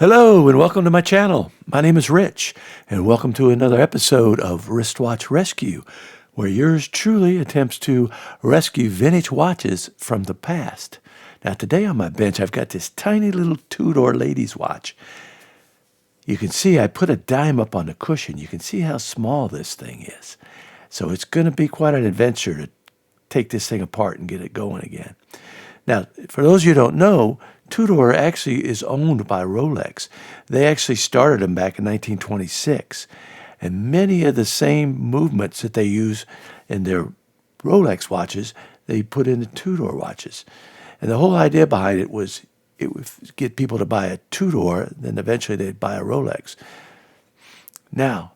Hello and welcome to my channel. My name is Rich and welcome to another episode of Wristwatch Rescue, where yours truly attempts to rescue vintage watches from the past. Now today on my bench I've got this tiny little Tudor ladies watch. You can see I put a dime up on the cushion. You can see how small this thing is. So it's going to be quite an adventure to take this thing apart and get it going again. Now, for those of you who don't know, Tudor actually is owned by Rolex. They actually started them back in 1926. And many of the same movements that they use in their Rolex watches, they put into Tudor watches. And the whole idea behind it was it would get people to buy a Tudor, then eventually they'd buy a Rolex. Now,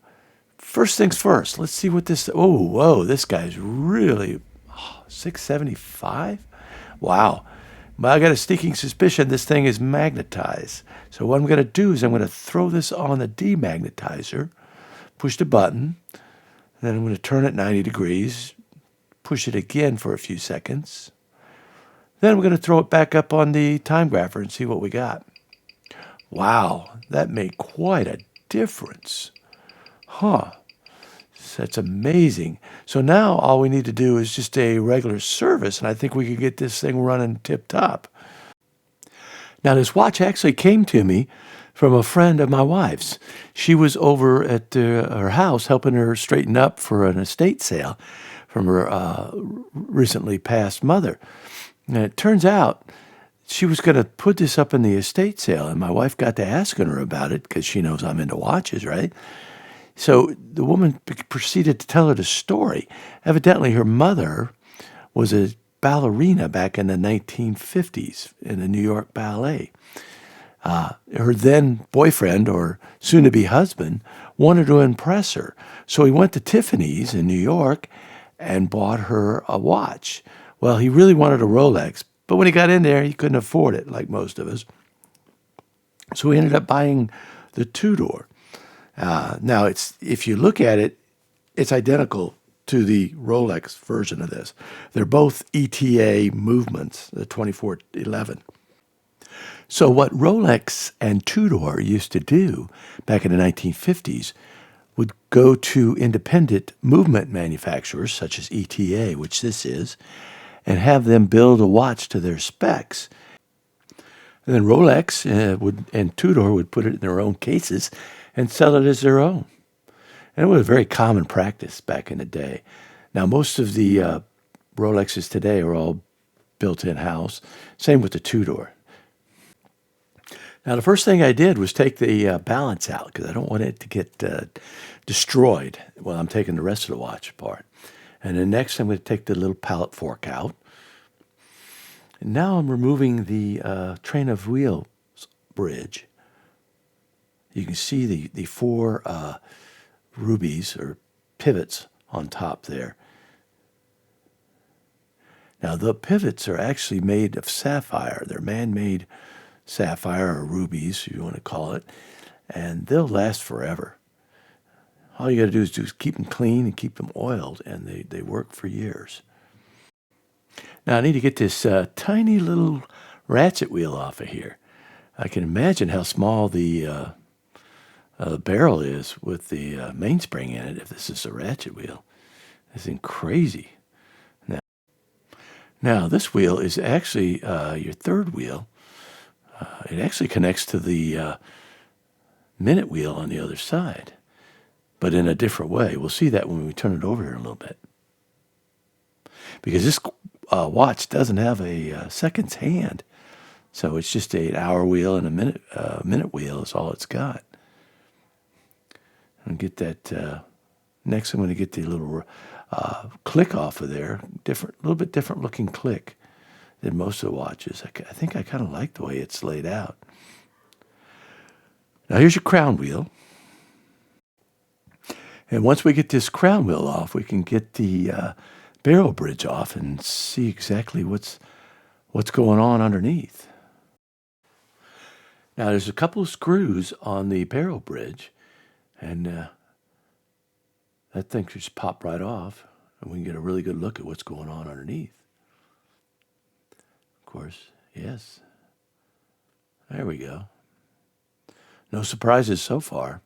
first things first, let's see what this, oh, whoa, this guy's really, 675? Wow. But I got a sneaking suspicion this thing is magnetized. So what I'm going to do is I'm going to throw this on the demagnetizer, push the button, and then I'm going to turn it 90 degrees, push it again for a few seconds. Then I'm going to throw it back up on the time grapher and see what we got. Wow, that made quite a difference. Huh. That's amazing. So now all we need to do is just a regular service, and I think we could get this thing running tip-top. Now, this watch actually came to me from a friend of my wife's. She was over at her house helping her straighten up for an estate sale from her recently passed mother. And it turns out she was going to put this up in the estate sale, and my wife got to asking her about it because she knows I'm into watches, right? So the woman proceeded to tell her the story. Evidently, her mother was a ballerina back in the 1950s in the New York Ballet. Her then boyfriend, or soon-to-be husband, wanted to impress her. So he went to Tiffany's in New York and bought her a watch. Well, he really wanted a Rolex, but when he got in there, he couldn't afford it, like most of us. So he ended up buying the Tudor. Now, if you look at it, it's identical to the Rolex version of this. They're both ETA movements, the 2411. So what Rolex and Tudor used to do back in the 1950s would go to independent movement manufacturers, such as ETA, which this is, and have them build a watch to their specs. And then Rolex and Tudor would put it in their own cases and sell it as their own. And it was a very common practice back in the day. Now, most of the Rolexes today are all built in-house. Same with the Tudor. Now, the first thing I did was take the balance out because I don't want it to get destroyed while I'm taking the rest of the watch apart. And then next, I'm going to take the little pallet fork out. And now I'm removing the train of wheels bridge. You can see the four rubies or pivots on top there. Now, the pivots are actually made of sapphire. They're man-made sapphire or rubies, if you want to call it, and they'll last forever. All you got to do is keep them clean and keep them oiled, and they work for years. Now, I need to get this tiny little ratchet wheel off of here. I can imagine how small the barrel is with the mainspring in it if this is a ratchet wheel. This thing crazy. Now this wheel is actually your third wheel. It actually connects to the minute wheel on the other side, but in a different way. We'll see that when we turn it over here in a little bit. Because this watch doesn't have a seconds hand, so it's just an hour wheel and a minute wheel is all it's got. And get that. Next, I'm going to get the little click off of there. A little bit different looking click than most of the watches. I think I kind of like the way it's laid out. Now here's your crown wheel. And once we get this crown wheel off, we can get the barrel bridge off and see exactly what's going on underneath. Now there's a couple of screws on the barrel bridge, and that thing just pop right off, and we can get a really good look at what's going on underneath. Of course, yes. There we go. No surprises so far.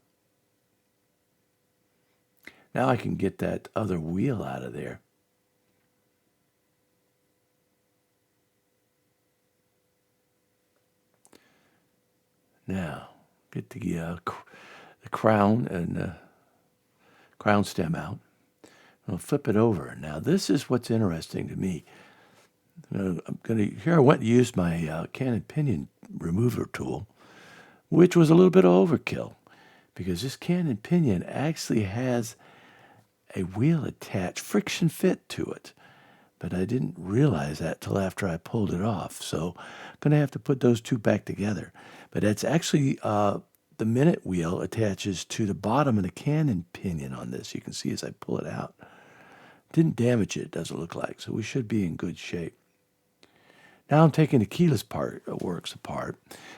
Now I can get that other wheel out of there. Now, get the crown and crown stem out. I'll flip it over. Now, this is what's interesting to me. Here I went and used my cannon pinion remover tool, which was a little bit of overkill, because this cannon pinion actually has a wheel attached, friction fit to it. But I didn't realize that till after I pulled it off. So I'm going to have to put those two back together. But that's actually the minute wheel attaches to the bottom of the cannon pinion on this. You can see as I pull it out. Didn't damage it, doesn't look like. So we should be in good shape. Now I'm taking the keyless works apart.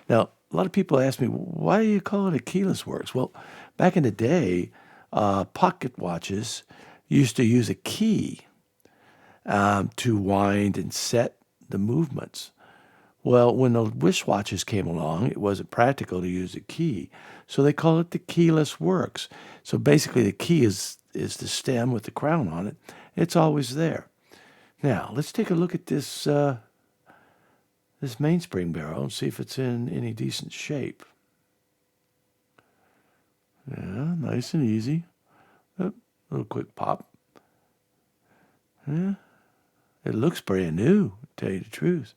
Now, a lot of people ask me, why do you call it a keyless works? Well, back in the day, pocket watches used to use a key to wind and set the movements. Well, when the wristwatches came along, it wasn't practical to use a key. So they call it the keyless works. So basically the key is the stem with the crown on it. It's always there. Now, let's take a look at this mainspring barrel and see if it's in any decent shape. Yeah, nice and easy. Oh, little quick pop. Yeah, it looks brand new, to tell you the truth.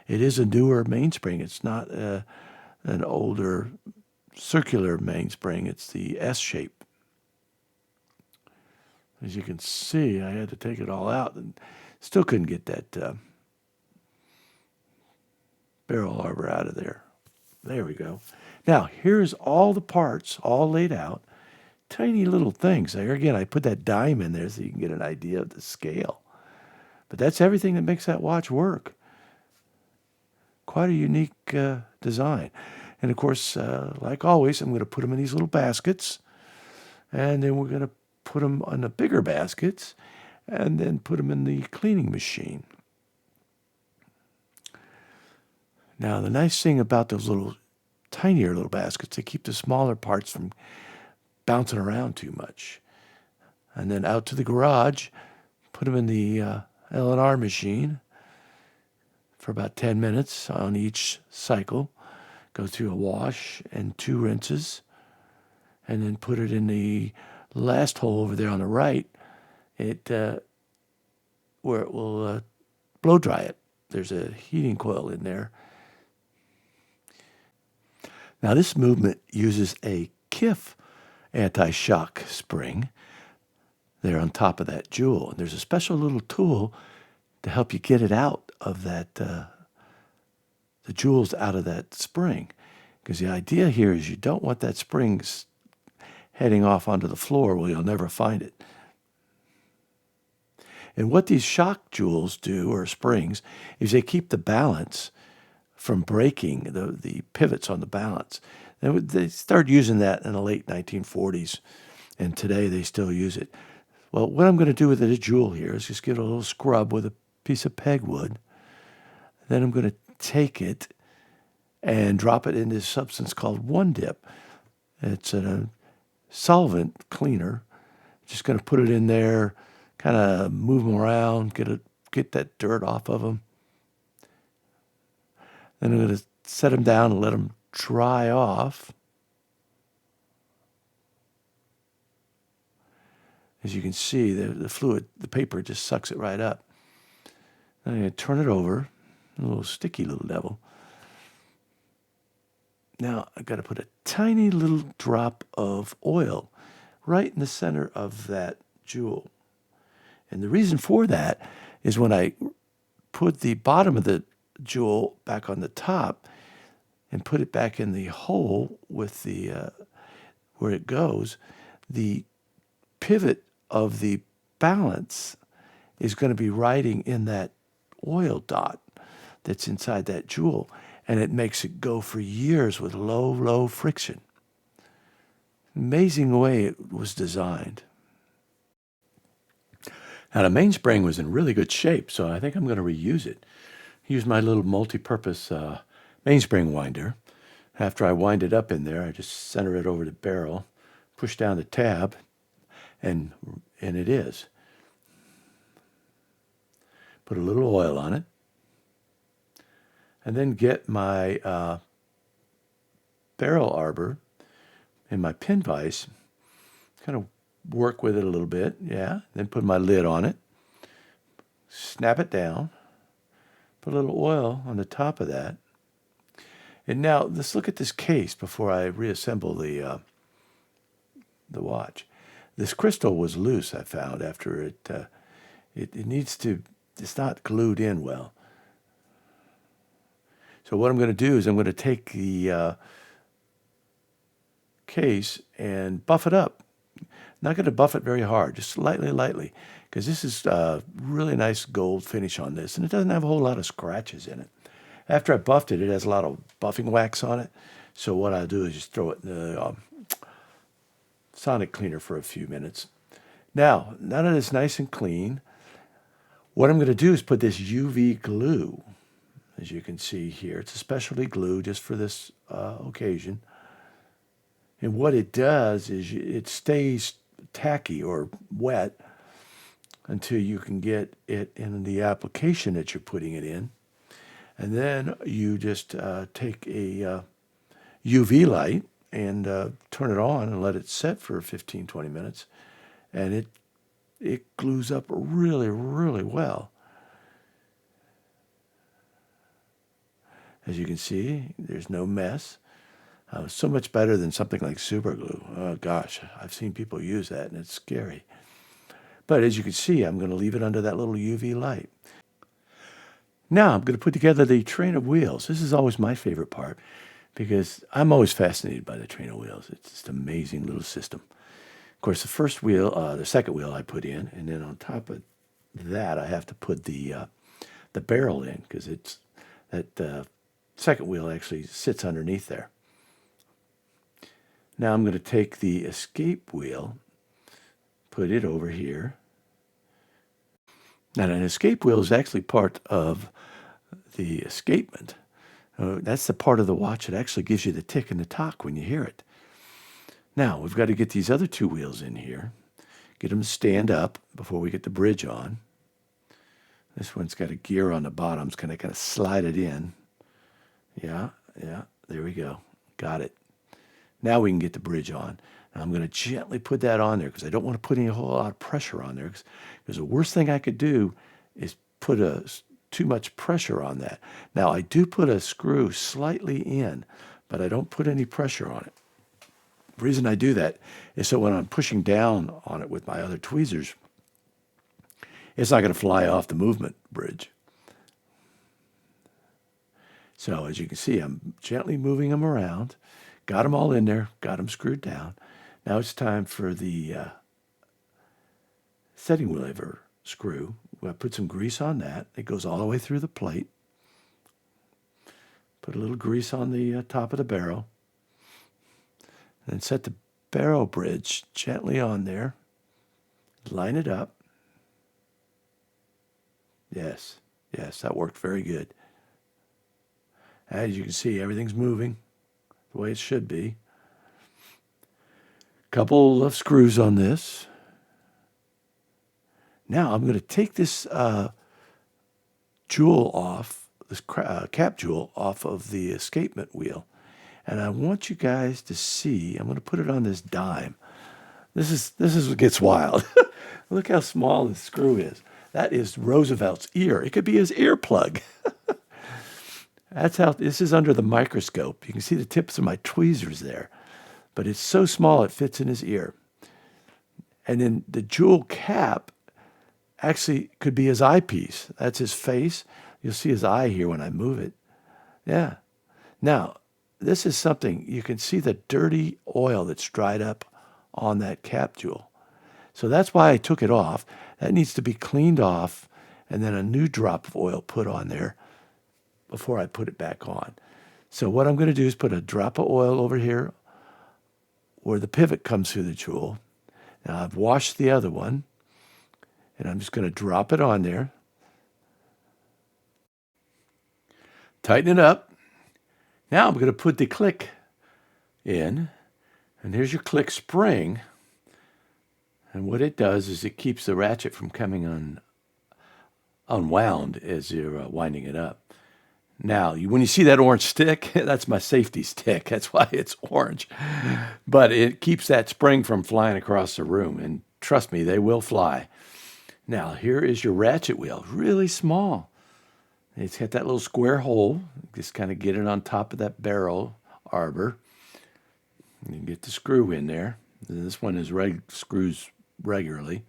It is a newer mainspring. It's not an older circular mainspring. It's the S shape. As you can see, I had to take it all out and still couldn't get that barrel arbor out of there. There we go. Now, here's all the parts all laid out. Tiny little things. There again, I put that dime in there so you can get an idea of the scale. But that's everything that makes that watch work. Quite a unique design. And of course, like always, I'm going to put them in these little baskets. And then we're going to put them on the bigger baskets. And then put them in the cleaning machine. Now, the nice thing about those tinier little baskets, they keep the smaller parts from bouncing around too much. And then out to the garage, put them in the L&R machine for about 10 minutes on each cycle. Go through a wash and 2 rinses. And then put it in the last hole over there on the right, where it will blow dry it. There's a heating coil in there. Now, this movement uses a KIF anti-shock spring there on top of that jewel. And there's a special little tool to help you get it out of that, the jewels out of that spring. Because the idea here is you don't want that spring heading off onto the floor where you'll never find it. And what these shock jewels do, or springs, is they keep the balance from breaking, the pivots on the balance. They started using that in the late 1940s, and today they still use it. Well, what I'm going to do with this jewel here is just give it a little scrub with a piece of pegwood. Then I'm going to take it and drop it in this substance called One Dip. It's a solvent cleaner. Just going to put it in there, kind of move them around, get that dirt off of them. Then I'm going to set them down and let them dry off. As you can see, the fluid, the paper just sucks it right up. Then I'm going to turn it over, a little sticky little devil. Now I've got to put a tiny little drop of oil right in the center of that jewel. And the reason for that is when I put the bottom of the jewel back on the top and put it back in the hole with the where it goes, the pivot of the balance is going to be riding in that oil dot that's inside that jewel, and it makes it go for years with low friction. Amazing way it was designed. Now, the mainspring was in really good shape, so I think I'm going to reuse it. Use my little multi-purpose mainspring winder. After I wind it up in there, I just center it over the barrel, push down the tab, and it is. Put a little oil on it, and then get my barrel arbor and my pin vise, kind of work with it a little bit, yeah. Then put my lid on it, snap it down, put a little oil on the top of that. And now let's look at this case before I reassemble the watch. This crystal was loose, I found, after it needs to, it's not glued in well. So what I'm going to do is I'm going to take the case and buff it up. Not going to buff it very hard, just lightly, because this is really nice gold finish on this, and it doesn't have a whole lot of scratches in it. After I buffed it, it has a lot of buffing wax on it, so what I'll do is just throw it in the sonic cleaner for a few minutes. Now that it's nice and clean, what I'm going to do is put this UV glue. As you can see here, it's a specialty glue just for this occasion. And what it does is it stays tacky or wet until you can get it in the application that you're putting it in. And then you just take a UV light and turn it on and let it set for 15-20 minutes. And it glues up really, really well. As you can see, there's no mess. So much better than something like super glue. Oh gosh, I've seen people use that and it's scary. But as you can see, I'm going to leave it under that little UV light. Now I'm going to put together the train of wheels. This is always my favorite part because I'm always fascinated by the train of wheels. It's just an amazing little system. Of course, the first wheel, the second wheel I put in, and then on top of that I have to put the barrel in because it's that second wheel actually sits underneath there. Now I'm going to take the escape wheel, put it over here. Now an escape wheel is actually part of the escapement. That's the part of the watch that actually gives you the tick and the tock when you hear it. Now we've got to get these other two wheels in here, get them to stand up before we get the bridge on. This one's got a gear on the bottom, it's going to kind of slide it in. Yeah, there we go. Got it. Now we can get the bridge on. And I'm going to gently put that on there because I don't want to put any whole lot of pressure on there because the worst thing I could do is put too much pressure on that. Now I do put a screw slightly in, but I don't put any pressure on it. The reason I do that is so when I'm pushing down on it with my other tweezers, it's not going to fly off the movement bridge. So as you can see, I'm gently moving them around. Got them all in there, got them screwed down. Now it's time for the setting lever screw. We'll put some grease on that. It goes all the way through the plate. Put a little grease on the top of the barrel. And then set the barrel bridge gently on there. Line it up. Yes, that worked very good. As you can see, everything's moving the way it should be. Couple of screws on this. Now I'm going to take this jewel off, this cap jewel off of the escapement wheel. And I want you guys to see, I'm going to put it on this dime. This is what gets wild. Look how small this screw is. That is Roosevelt's ear. It could be his earplug. That's how, this is under the microscope. You can see the tips of my tweezers there. But it's so small it fits in his ear. And then the jewel cap actually could be his eyepiece. That's his face. You'll see his eye here when I move it. Yeah. Now, this is something, you can see the dirty oil that's dried up on that cap jewel. So that's why I took it off. That needs to be cleaned off and then a new drop of oil put on there before I put it back on. So what I'm going to do is put a drop of oil over here where the pivot comes through the jewel. Now I've washed the other one, and I'm just going to drop it on there. Tighten it up. Now I'm going to put the click in, and here's your click spring. And what it does is it keeps the ratchet from coming unwound as you're winding it up. Now, when you see that orange stick, that's my safety stick. That's why it's orange. But it keeps that spring from flying across the room. And trust me, they will fly. Now, here is your ratchet wheel. Really small. It's got that little square hole. Just kind of get it on top of that barrel arbor. You get the screw in there. This one is screws regularly.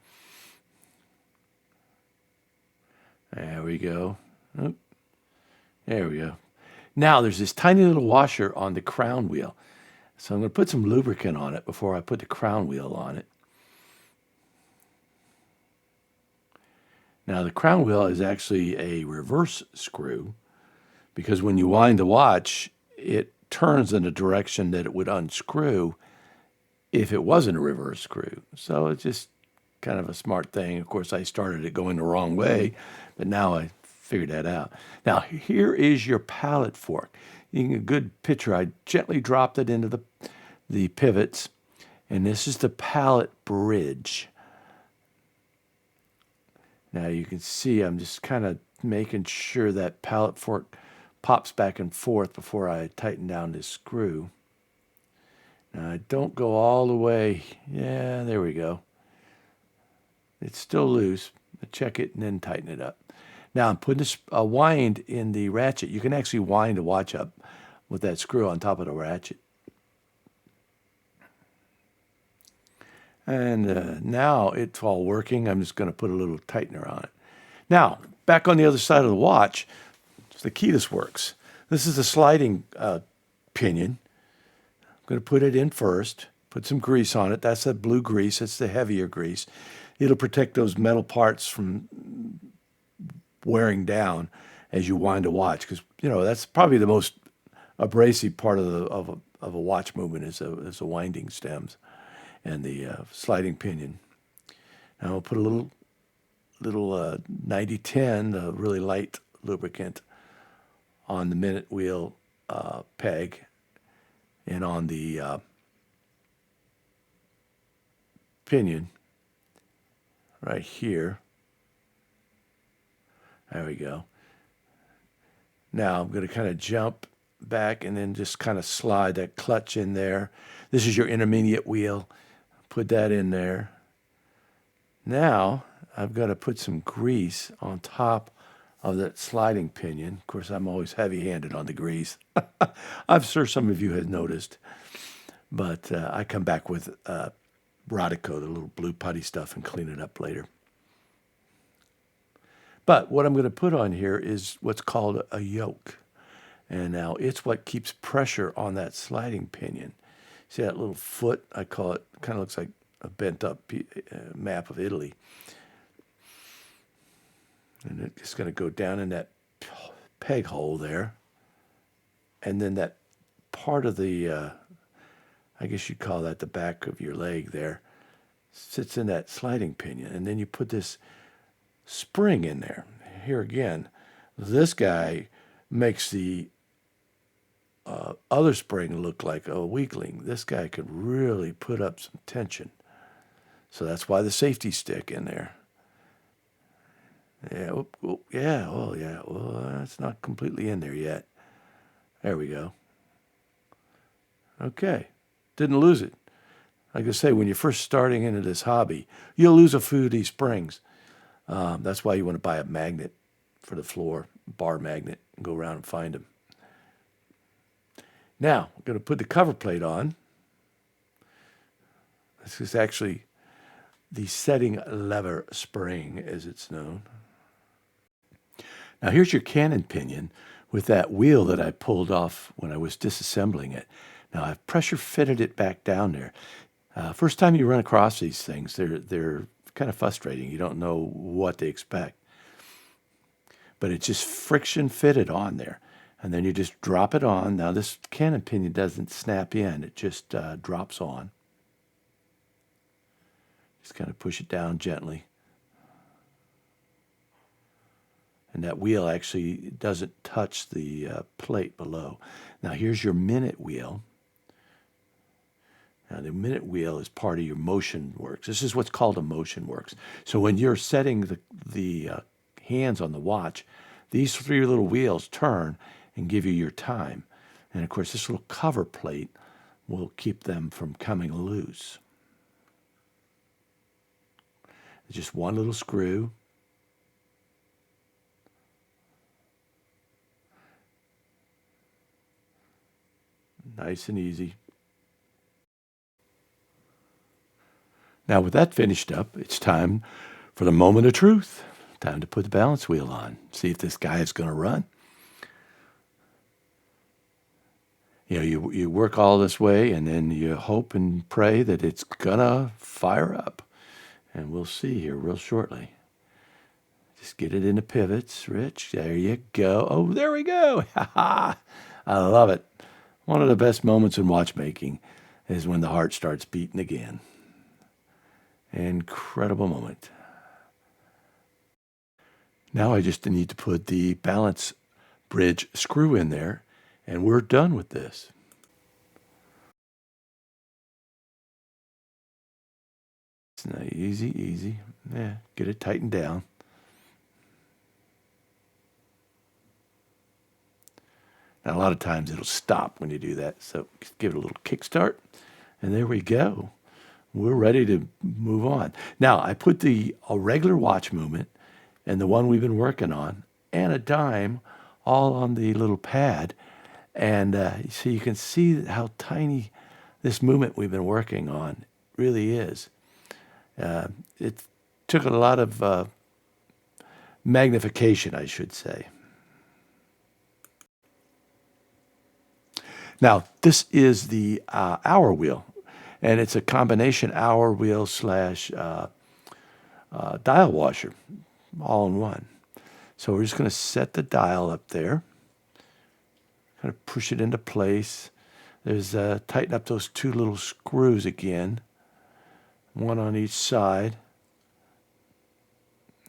There we go. Oh, there we go. Now there's this tiny little washer on the crown wheel. So I'm going to put some lubricant on it before I put the crown wheel on it. Now the crown wheel is actually a reverse screw because when you wind the watch, it turns in the direction that it would unscrew if it wasn't a reverse screw. So it's just kind of a smart thing. Of course, I started it going the wrong way, but now I figured that out. Now, here is your pallet fork. You can get a good picture. I gently dropped it into the pivots, and this is the pallet bridge. Now, you can see I'm just kind of making sure that pallet fork pops back and forth before I tighten down this screw. Now, I don't go all the way. Yeah, there we go. It's still loose. Check it and then tighten it up. Now I'm putting a wind in the ratchet. You can actually wind a watch up with that screw on top of the ratchet. And now it's all working. I'm just going to put a little tightener on it. Now, back on the other side of the watch, the key this works. This is a sliding pinion. I'm going to put it in first, put some grease on it. That's that blue grease. It's the heavier grease. It'll protect those metal parts from wearing down as you wind a watch, because that's probably the most abrasive part of a watch movement is the winding stems and the sliding pinion. Now I'll put a little 90-10, really light lubricant, on the minute wheel peg and on the pinion right here. There we go. Now I'm going to kind of jump back and then just kind of slide that clutch in there. This is your intermediate wheel. Put that in there. Now I've got to put some grease on top of that sliding pinion. Of course, I'm always heavy-handed on the grease. I'm sure some of you have noticed. But I come back with Rodico, the little blue putty stuff, and clean it up later. But what I'm going to put on here is what's called a yoke. And now it's what keeps pressure on that sliding pinion. See that little foot? I call it, kind of looks like a bent up map of Italy. And it's going to go down in that peg hole there. And then that part of the, I guess you'd call that the back of your leg there, sits in that sliding pinion. And then you put this spring in there. Here again, this guy makes the other spring look like a weakling. This guy could really put up some tension. So that's why the safety stick in there. Yeah, well, that's not completely in there yet. There we go. Okay, didn't lose it. Like I say, when you're first starting into this hobby, you'll lose a few of these springs. That's why you want to buy a magnet for the floor, bar magnet, and go around and find them. Now, I'm going to put the cover plate on. This is actually the setting lever spring, as it's known. Now, here's your cannon pinion with that wheel that I pulled off when I was disassembling it. Now, I've pressure fitted it back down there. First time you run across these things, they're kind of frustrating. You don't know what to expect. But it's just friction fitted on there. And then you just drop it on. Now this cannon pinion doesn't snap in. It just drops on. Just kind of push it down gently. And that wheel actually doesn't touch the plate below. Now here's your minute wheel. Now the minute wheel is part of your motion works. This is what's called a motion works. So when you're setting the hands on the watch, these three little wheels turn and give you your time. And of course, this little cover plate will keep them from coming loose. It's just one little screw. Nice and easy. Now with that finished up, it's time for the moment of truth. Time to put the balance wheel on. See if this guy is going to run. You work all this way, and then you hope and pray that it's going to fire up. And we'll see here real shortly. Just get it into pivots, Rich. There you go. Oh, there we go. I love it. One of the best moments in watchmaking is when the heart starts beating again. Incredible moment. Now I just need to put the balance bridge screw in there, and we're done with this. It's not easy. Yeah, get it tightened down. Now, a lot of times it'll stop when you do that, so just give it a little kickstart, and there we go. We're ready to move on. Now, I put a regular watch movement and the one we've been working on and a dime all on the little pad. And so you can see how tiny this movement we've been working on really is. It took a lot of magnification, I should say. Now, this is the hour wheel, and it's a combination hour wheel slash dial washer, all in one. So we're just going to set the dial up there, kind of push it into place. There's tighten up those two little screws again, one on each side.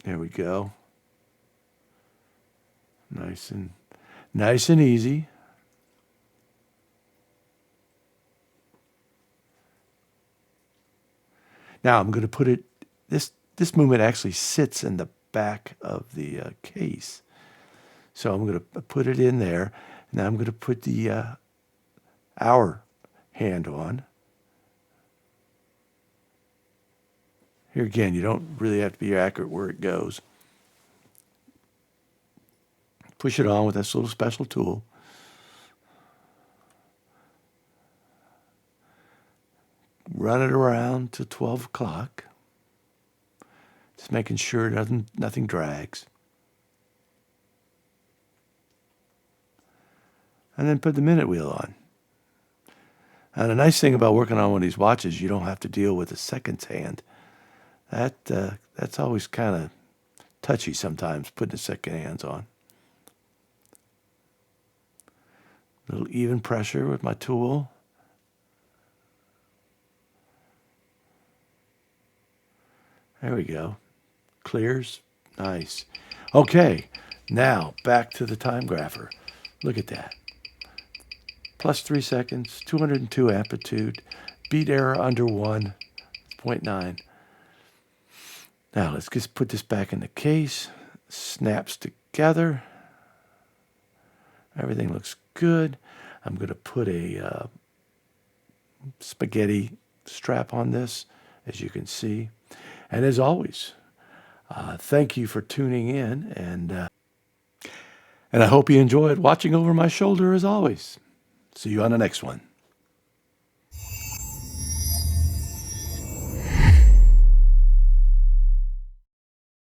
There we go. Nice and easy. Now I'm going to put it, this movement actually sits in the back of the case. So I'm going to put it in there. Now I'm going to put the hour hand on. Here again, you don't really have to be accurate where it goes. Push it on with this little special tool. Run it around to 12 o'clock. Just making sure nothing drags. And then put the minute wheel on. And the nice thing about working on one of these watches, you don't have to deal with a seconds hand. That's always kind of touchy sometimes, putting the second hands on. A little even pressure with my tool. There we go. Clears. Nice. Okay, now back to the time grapher. Look at that. Plus 3 seconds, 202 amplitude, beat error under 1.9. Now let's just put this back in the case. Snaps together. Everything looks good. I'm going to put a spaghetti strap on this, as you can see. And as always, thank you for tuning in, and I hope you enjoyed watching over my shoulder as always. See you on the next one.